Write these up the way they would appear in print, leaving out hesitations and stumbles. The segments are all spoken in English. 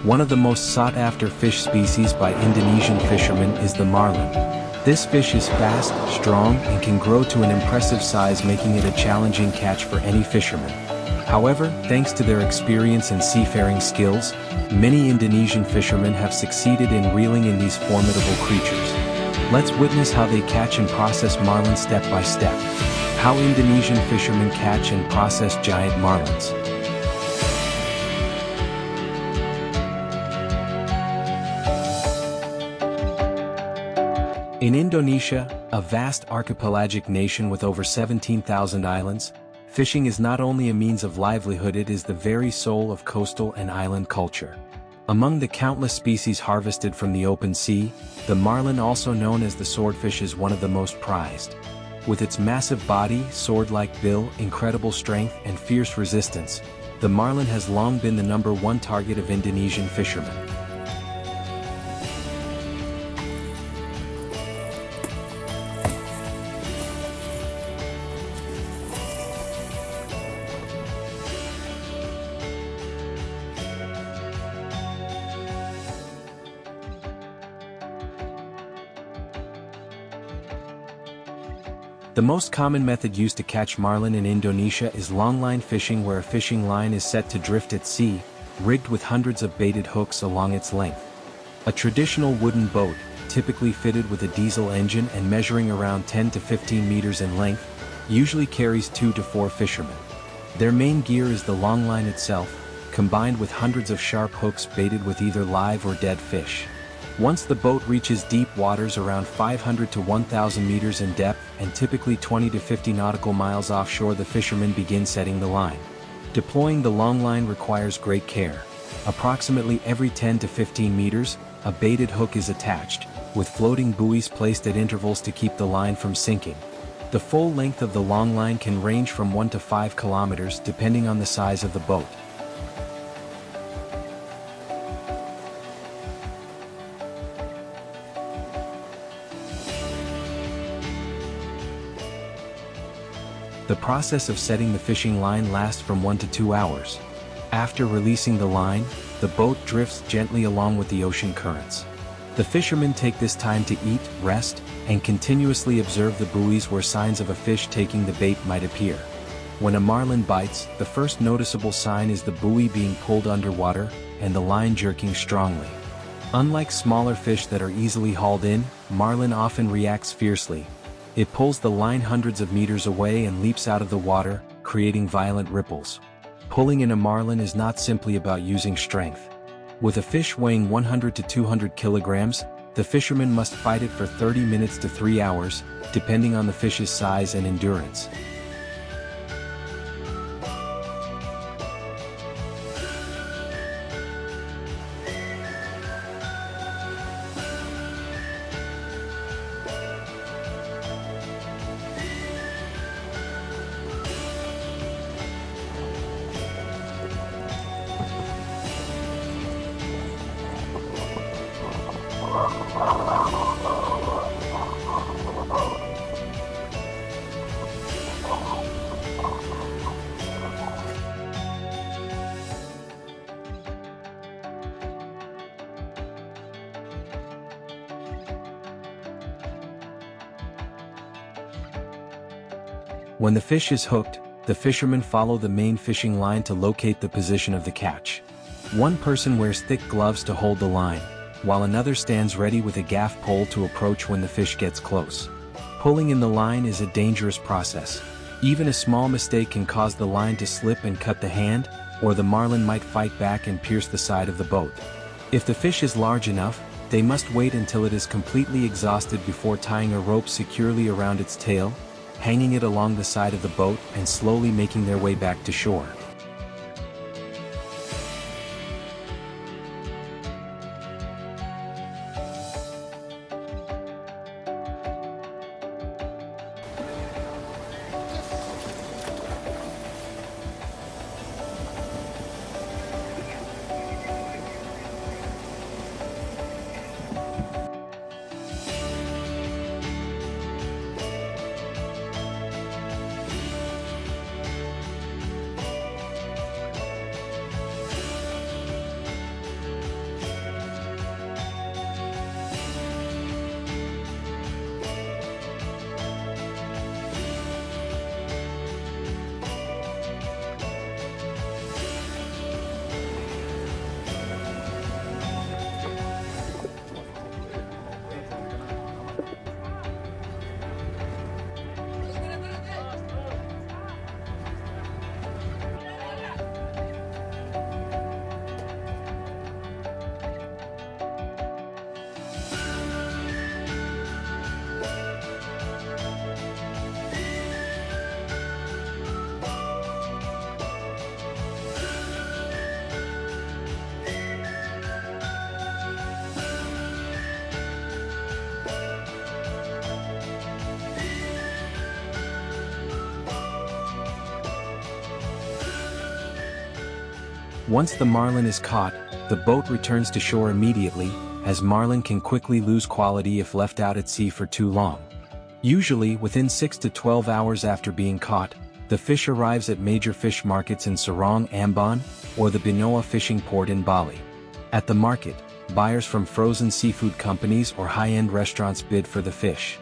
One of the most sought-after fish species by Indonesian fishermen is the marlin. This fish is fast, strong, and can grow to an impressive size, making it a challenging catch for any fisherman. However, thanks to their experience and seafaring skills, many Indonesian fishermen have succeeded in reeling in these formidable creatures. Let's witness how they catch and process marlin step by step. How Indonesian fishermen catch and process giant marlins. In Indonesia, a vast archipelagic nation with over 17,000 islands, fishing is not only a means of livelihood, it is the very soul of coastal and island culture. Among the countless species harvested from the open sea, the marlin, also known as the swordfish, is one of the most prized. With its massive body, sword-like bill, incredible strength, and fierce resistance, the marlin has long been the #1 target of Indonesian fishermen. The most common method used to catch marlin in Indonesia is longline fishing, where a fishing line is set to drift at sea, rigged with hundreds of baited hooks along its length. A traditional wooden boat, typically fitted with a diesel engine and measuring around 10 to 15 meters in length, usually carries 2 to 4 fishermen. Their main gear is the longline itself, combined with hundreds of sharp hooks baited with either live or dead fish. Once the boat reaches deep waters around 500 to 1,000 meters in depth and typically 20 to 50 nautical miles offshore, the fishermen begin setting the line. Deploying the long line requires great care. Approximately every 10 to 15 meters, a baited hook is attached, with floating buoys placed at intervals to keep the line from sinking. The full length of the long line can range from 1 to 5 kilometers depending on the size of the boat. The process of setting the fishing line lasts from 1 to 2 hours. After releasing the line, the boat drifts gently along with the ocean currents. The fishermen take this time to eat, rest, and continuously observe the buoys where signs of a fish taking the bait might appear. When a marlin bites, the first noticeable sign is the buoy being pulled underwater and the line jerking strongly. Unlike smaller fish that are easily hauled in, marlin often reacts fiercely. It pulls the line hundreds of meters away and leaps out of the water, creating violent ripples. Pulling in a marlin is not simply about using strength. With a fish weighing 100 to 200 kilograms, the fisherman must fight it for 30 minutes to 3 hours, depending on the fish's size and endurance. When the fish is hooked, the fishermen follow the main fishing line to locate the position of the catch. One person wears thick gloves to hold the line, while another stands ready with a gaff pole to approach when the fish gets close. Pulling in the line is a dangerous process. Even a small mistake can cause the line to slip and cut the hand, or the marlin might fight back and pierce the side of the boat. If the fish is large enough, they must wait until it is completely exhausted before tying a rope securely around its tail, hanging it along the side of the boat, and slowly making their way back to shore. Once the marlin is caught, the boat returns to shore immediately, as marlin can quickly lose quality if left out at sea for too long. Usually within 6 to 12 hours after being caught, the fish arrives at major fish markets in Sorong, Ambon, or the Binoa fishing port in Bali. At the market, buyers from frozen seafood companies or high-end restaurants bid for the fish.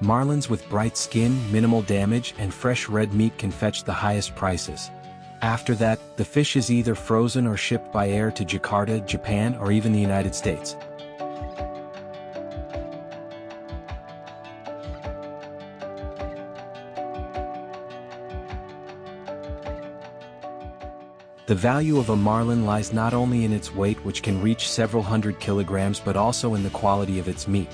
Marlins with bright skin, minimal damage, and fresh red meat can fetch the highest prices. After that, the fish is either frozen or shipped by air to Jakarta, Japan, or even the United States. The value of a marlin lies not only in its weight, which can reach several hundred kilograms, but also in the quality of its meat.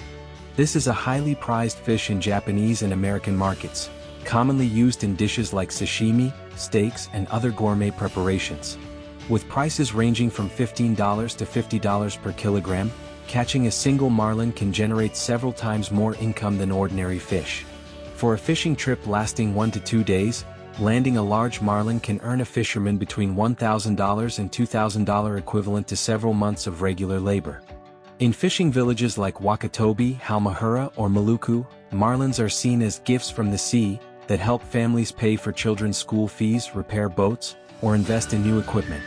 This is a highly prized fish in Japanese and American markets, commonly used in dishes like sashimi, steaks, and other gourmet preparations. With prices ranging from $15 to $50 per kilogram, catching a single marlin can generate several times more income than ordinary fish. For a fishing trip lasting 1 to 2 days, landing a large marlin can earn a fisherman between $1,000 and $2,000, equivalent to several months of regular labor. In fishing villages like Wakatobi, Halmahera, or Maluku, marlins are seen as gifts from the sea that help families pay for children's school fees, repair boats, or invest in new equipment.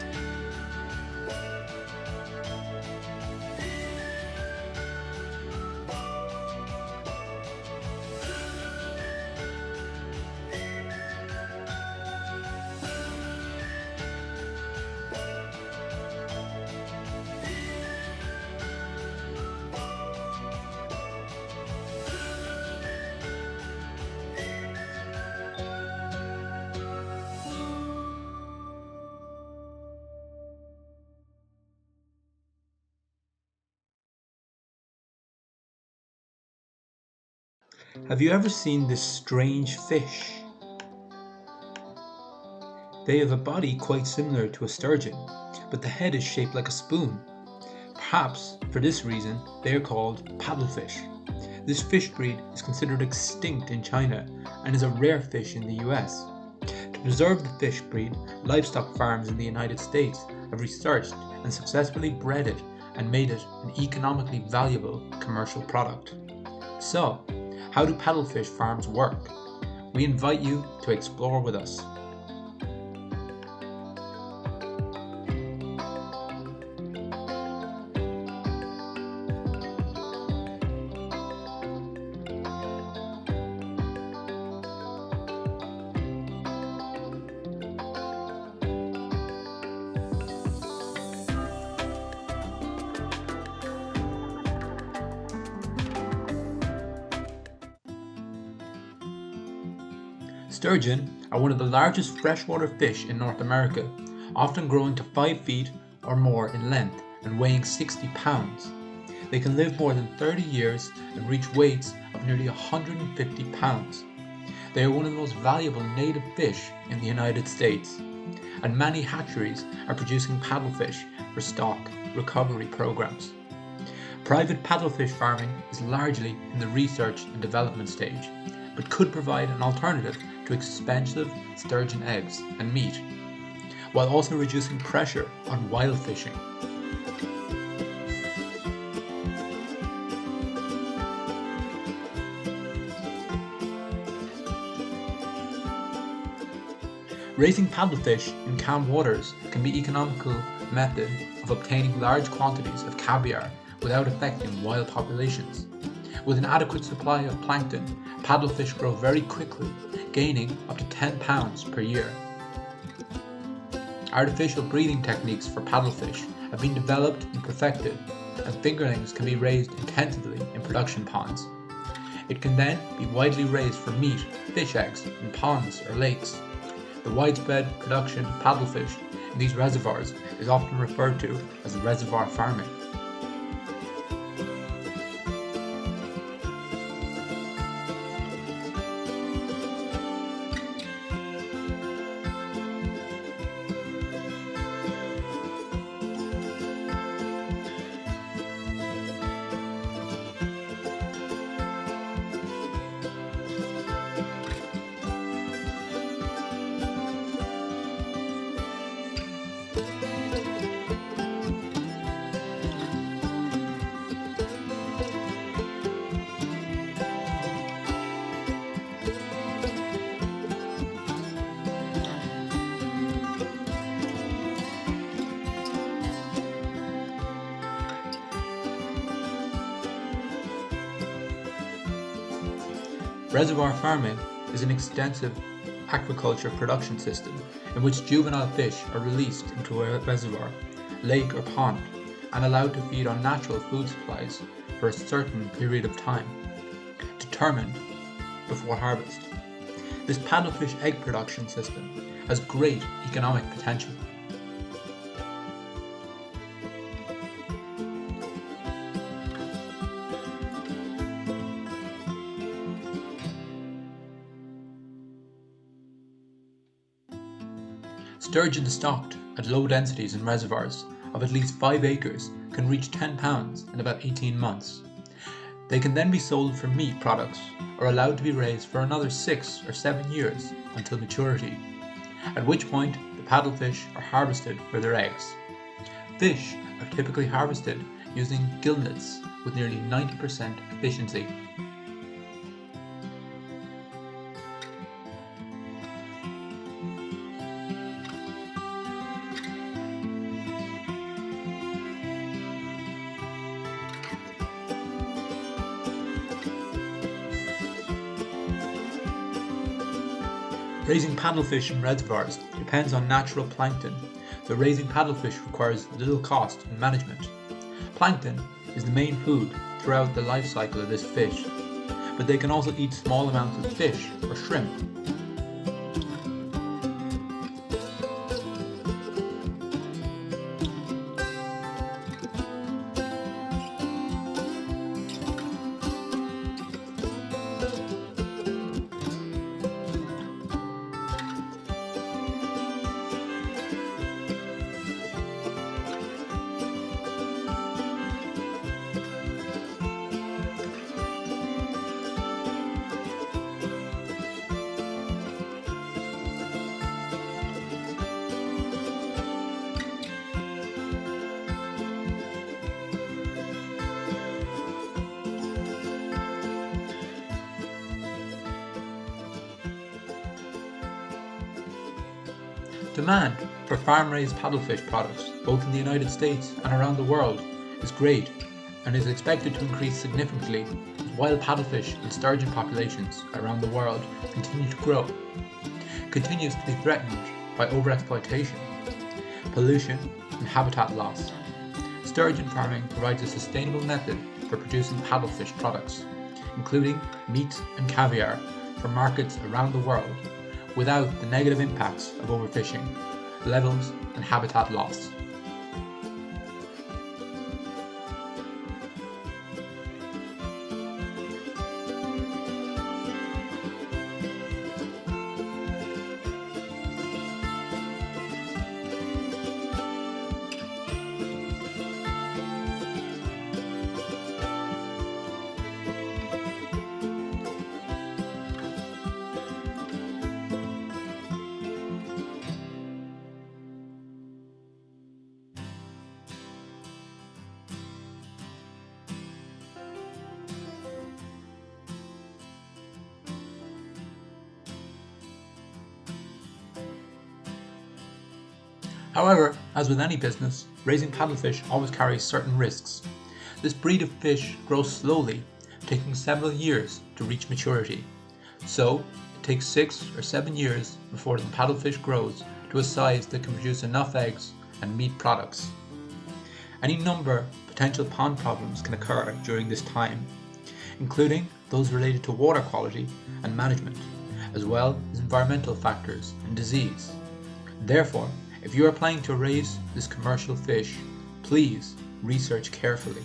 Have you ever seen this strange fish? They have a body quite similar to a sturgeon, but the head is shaped like a spoon. Perhaps for this reason they are called paddlefish. This fish breed is considered extinct in China and is a rare fish in the US. To preserve the fish breed, livestock farms in the United States have researched and successfully bred it and made it an economically valuable commercial product. So, how do paddlefish farms work? We invite you to explore with us. Sturgeon are one of the largest freshwater fish in North America, often growing to 5 feet or more in length and weighing 60 pounds. They can live more than 30 years and reach weights of nearly 150 pounds. They are one of the most valuable native fish in the United States, and many hatcheries are producing paddlefish for stock recovery programs. Private paddlefish farming is largely in the research and development stage, but could provide an alternative to expensive sturgeon eggs and meat, while also reducing pressure on wild fishing. Raising paddlefish in calm waters can be an economical method of obtaining large quantities of caviar without affecting wild populations. With an adequate supply of plankton, paddlefish grow very quickly, gaining up to 10 pounds per year. Artificial breeding techniques for paddlefish have been developed and perfected, and fingerlings can be raised intensively in production ponds. It can then be widely raised for meat, fish eggs in ponds or lakes. The widespread production of paddlefish in these reservoirs is often referred to as reservoir farming. Reservoir farming is an extensive aquaculture production system in which juvenile fish are released into a reservoir, lake or pond and allowed to feed on natural food supplies for a certain period of time, determined before harvest. This paddlefish egg production system has great economic potential. Sturgeon stocked at low densities in reservoirs of at least 5 acres can reach 10 pounds in about 18 months. They can then be sold for meat products or allowed to be raised for another 6 or 7 years until maturity, at which point the paddlefish are harvested for their eggs. Fish are typically harvested using gill nets with nearly 90% efficiency. Raising paddlefish in reservoirs depends on natural plankton, so raising paddlefish requires little cost and management. Plankton is the main food throughout the life cycle of this fish, but they can also eat small amounts of fish or shrimp. Demand for farm-raised paddlefish products, both in the United States and around the world, is great and is expected to increase significantly as wild paddlefish and sturgeon populations around the world continue to grow. Continues to be threatened by overexploitation, pollution and habitat loss. Sturgeon farming provides a sustainable method for producing paddlefish products, including meat and caviar for markets around the world, without the negative impacts of overfishing, levels and habitat loss. However, as with any business, raising paddlefish always carries certain risks. This breed of fish grows slowly, taking several years to reach maturity. So, it takes 6 or 7 years before the paddlefish grows to a size that can produce enough eggs and meat products. Any number of potential pond problems can occur during this time, including those related to water quality and management, as well as environmental factors and disease. Therefore, if you are planning to raise this commercial fish, please research carefully.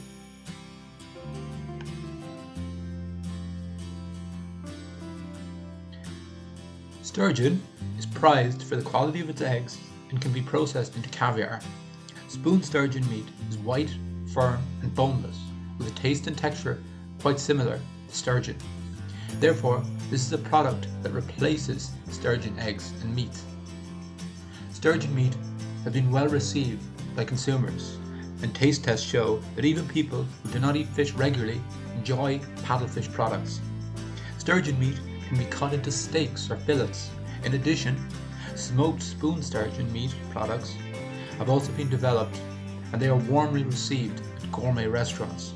Sturgeon is prized for the quality of its eggs and can be processed into caviar. Spoon sturgeon meat is white, firm and boneless, with a taste and texture quite similar to sturgeon. Therefore, this is a product that replaces sturgeon eggs and meat. Sturgeon meat have been well received by consumers, and taste tests show that even people who do not eat fish regularly enjoy paddlefish products. Sturgeon meat can be cut into steaks or fillets. In addition, smoked spoon sturgeon meat products have also been developed, and they are warmly received at gourmet restaurants.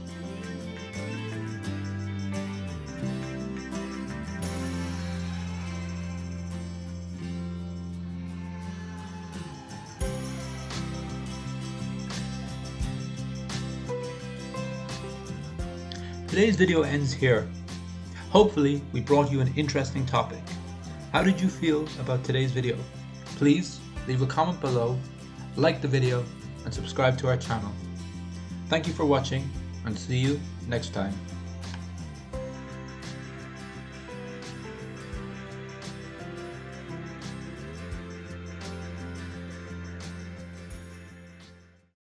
Today's video ends here. Hopefully, we brought you an interesting topic. How did you feel about today's video? Please leave a comment below, like the video, and subscribe to our channel. Thank you for watching, and see you next time.